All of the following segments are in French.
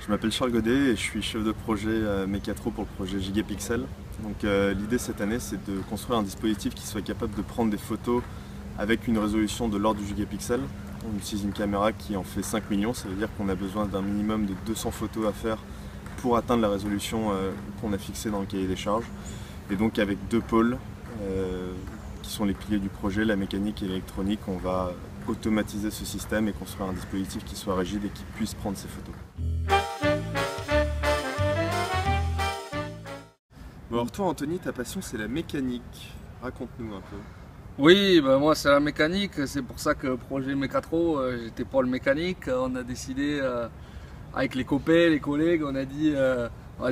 Je m'appelle Charles Godet et je suis chef de projet Mecatro pour le projet Gigapixel. Donc l'idée cette année, c'est de construire un dispositif qui soit capable de prendre des photos avec une résolution de l'ordre du gigapixel. On utilise une caméra qui en fait 5 millions, ça veut dire qu'on a besoin d'un minimum de 200 photos à faire pour atteindre la résolution qu'on a fixée dans le cahier des charges. Et donc avec deux pôles qui sont les piliers du projet, la mécanique et l'électronique, on va automatiser ce système et construire un dispositif qui soit rigide et qui puisse prendre ces photos. Bon alors toi Anthony, ta passion c'est la mécanique. Raconte-nous un peu. Oui, ben moi c'est la mécanique, c'est pour ça que le projet Mecatro, j'étais pas le mécanique. On a décidé avec les copains, les collègues, on a dit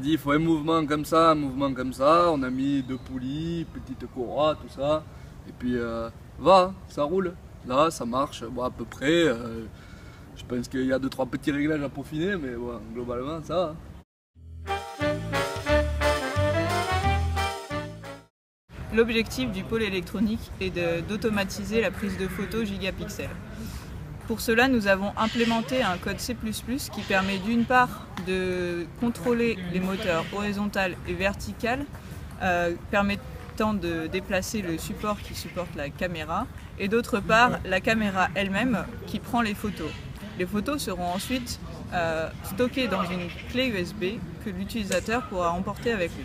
il faut un mouvement comme ça, un mouvement comme ça. On a mis deux poulies, petite courroie, tout ça. Et puis ça roule. Là ça marche bon, à peu près. Je pense qu'il y a 2-3 petits réglages à peaufiner, mais bon, globalement ça va. L'objectif du pôle électronique est d'automatiser la prise de photos gigapixels. Pour cela, nous avons implémenté un code C++ qui permet d'une part de contrôler les moteurs horizontales et verticales, permettant de déplacer le support qui supporte la caméra, et d'autre part la caméra elle-même qui prend les photos. Les photos seront ensuite stockées dans une clé USB que l'utilisateur pourra emporter avec lui.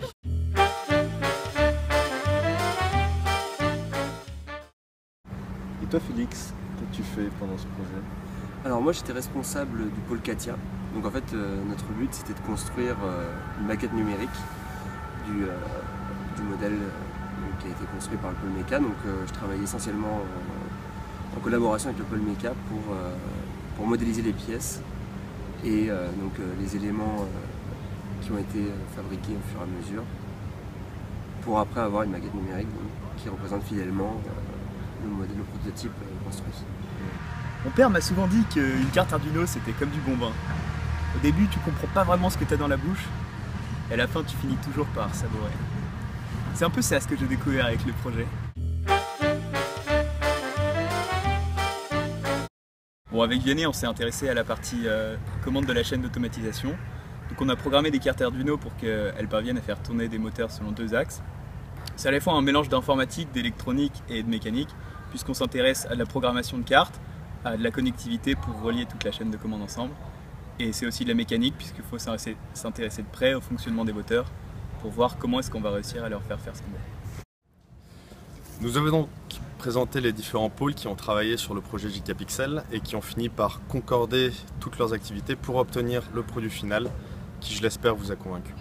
Et toi Félix, qu'as-tu fait pendant ce projet? Alors moi j'étais responsable du pôle CATIA. Donc en fait notre but c'était de construire une maquette numérique du modèle qui a été construit par le pôle Meca. Donc je travaillais essentiellement en collaboration avec le pôle Meca pour modéliser les pièces et donc les éléments qui ont été fabriqués au fur et à mesure pour après avoir une maquette numérique qui représente fidèlement le prototype construit. Mon père m'a souvent dit qu'une carte Arduino c'était comme du bon vin. Au début tu comprends pas vraiment ce que tu as dans la bouche et à la fin tu finis toujours par savourer. C'est un peu ça ce que j'ai découvert avec le projet. Bon, avec Vianney on s'est intéressé à la partie commande de la chaîne d'automatisation. Donc on a programmé des cartes Arduino pour qu'elles parviennent à faire tourner des moteurs selon deux axes. C'est à la fois un mélange d'informatique, d'électronique et de mécanique, puisqu'on s'intéresse à de la programmation de cartes, à de la connectivité pour relier toute la chaîne de commande ensemble. Et c'est aussi de la mécanique, puisqu'il faut s'intéresser de près au fonctionnement des moteurs pour voir comment est-ce qu'on va réussir à leur faire faire ce qu'on veut. Nous avons donc présenté les différents pôles qui ont travaillé sur le projet Gigapixel et qui ont fini par concorder toutes leurs activités pour obtenir le produit final qui, je l'espère, vous a convaincu.